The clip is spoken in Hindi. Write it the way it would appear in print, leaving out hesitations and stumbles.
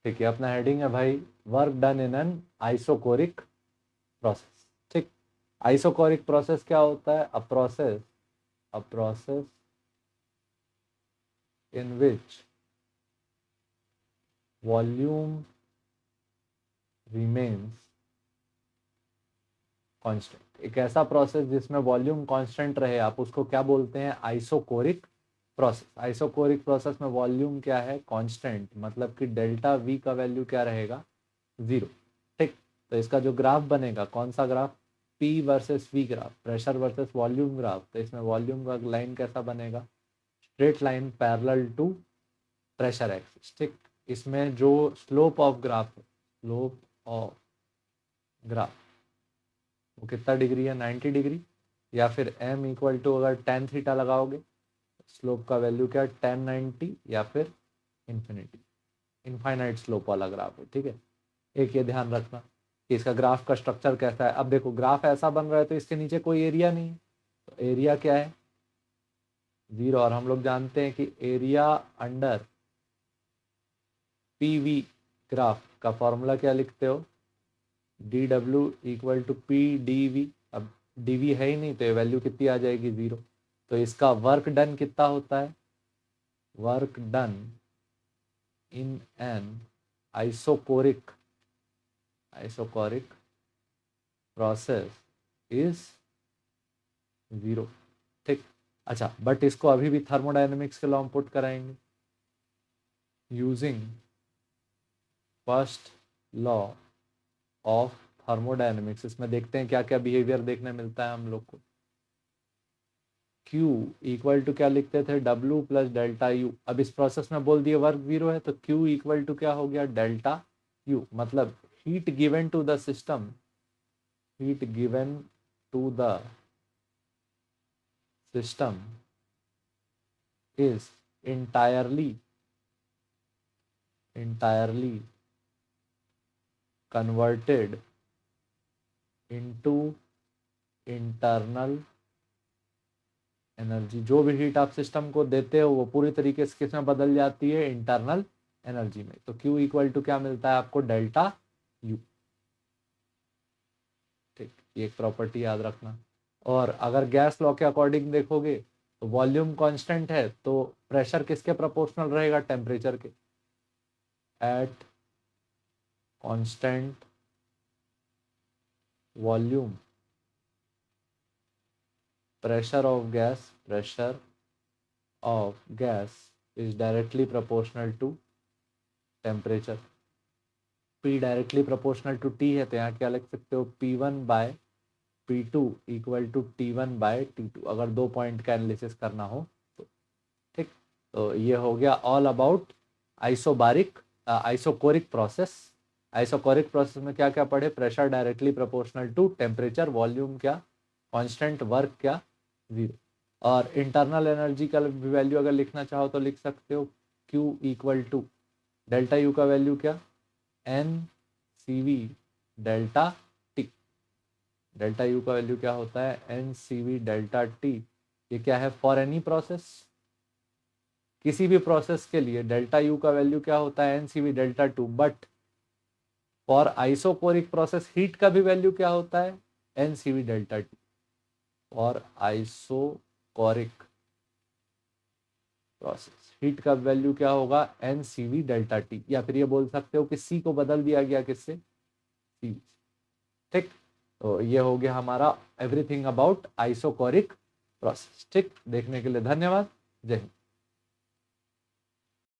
ठीक है, अपना हेडिंग है भाई work done in an isochoric process. ठीक, आइसोकोरिक प्रोसेस क्या होता है? A process in which volume remains constant. एक ऐसा प्रोसेस जिसमें वॉल्यूम कांस्टेंट रहे, आप उसको क्या बोलते हैं? Isochoric process. आइसोकोरिक प्रोसेस में वॉल्यूम क्या है? कांस्टेंट, मतलब कि डेल्टा वी का वैल्यू क्या रहेगा? 0। ठीक, तो इसका जो ग्राफ बनेगा, कौन सा graph? P versus V graph, pressure versus volume graph. तो इसमें वॉल्यूम का लाइन कैसा बनेगा? Straight line parallel to pressure axis. ठीक, इसमें जो स्लोप ऑफ ग्राफ है, स्लोप ऑफ ग्राफ वो कितना डिग्री है? 90 डिग्री। या फिर m इक्वल टू अगर tan थीटा लगाओगे, स्लोप का वैल्यू क्या है? tan 90 या फिर इन्फिनिटी, इनफाइनाइट स्लोप वाला ग्राफ है। ठीक है, एक ये ध्यान रखना कि इसका ग्राफ का स्ट्रक्चर कैसा है। अब देखो ग्राफ ऐसा बन रहा है तो इसके नीचे कोई एरिया नहीं है, तो एरिया क्या है? 0। और हम लोग जानते हैं कि area under P V graph का फॉर्मूला क्या लिखते हो? D W equal to P D V. अब डी वी है ही नहीं तो ये वैल्यू कितनी आ जाएगी? 0। तो इसका वर्क डन कितना होता है? Work done in an isochoric process is 0। ठीक, अच्छा, बट इसको अभी भी थर्मोडायनेमिक्स के लॉ में पुट कराएंगे using first law of thermodynamics. इसमें देखते हैं क्या क्या बिहेवियर देखने मिलता है हम लोग को। Q इक्वल टू क्या लिखते थे? W plus delta U. अब इस प्रोसेस में बोल दिए वर्क 0 है तो Q इक्वल टू क्या हो गया? Delta U. मतलब heat given to the system, heat given to the system is entirely converted into internal energy. जो भी हीट आप सिस्टम को देते हो वो पूरी तरीके से किस में बदल जाती है? इंटरनल एनर्जी में। तो Q इक्वल टू क्या मिलता है आपको? Delta U. ठीक, ये एक प्रॉपर्टी याद रखना। और अगर गैस लॉ के अकॉर्डिंग देखोगे तो वॉल्यूम कांस्टेंट है तो प्रेशर किसके प्रोपोर्शनल रहेगा? टेम्परेचर के। At constant volume pressure of gas is directly proportional to temperature। P directly proportional to T है तो यहाँ क्या लिख सकते हो? P1 bye P2 equal to T1 bye T2, अगर 2 पॉइंट का एनालिसिस करना हो तो। ठीक, तो ये हो गया all about isochoric process. Isochoric process में क्या क्या पढ़े? Pressure directly proportional to temperature, volume क्या? कांस्टेंट, वर्क क्या? 0। और इंटरनल एनर्जी का वैल्यू अगर लिखना चाहो तो लिख सकते हो Q equal to delta U का वैल्यू क्या? N C v delta T. Delta U का वैल्यू क्या होता है? N C v delta T. ये क्या है? फॉर एनी प्रोसेस, किसी भी प्रोसेस के लिए डेल्टा यू का वैल्यू क्या होता है? N C v delta T. But for isochoric process heat का भी वैल्यू क्या होता है? N C v delta T. और आइसोकोरिक प्रोसेस हीट का वैल्यू क्या होगा? N C v delta T. या फिर ये बोल सकते हो कि सी को बदल दिया गया किससे? सी। ठीक, तो ये हो गया हमारा एवरीथिंग अबाउट आइसोकोरिक प्रोसेस। ठीक, देखने के लिए धन्यवाद। जय हिंद।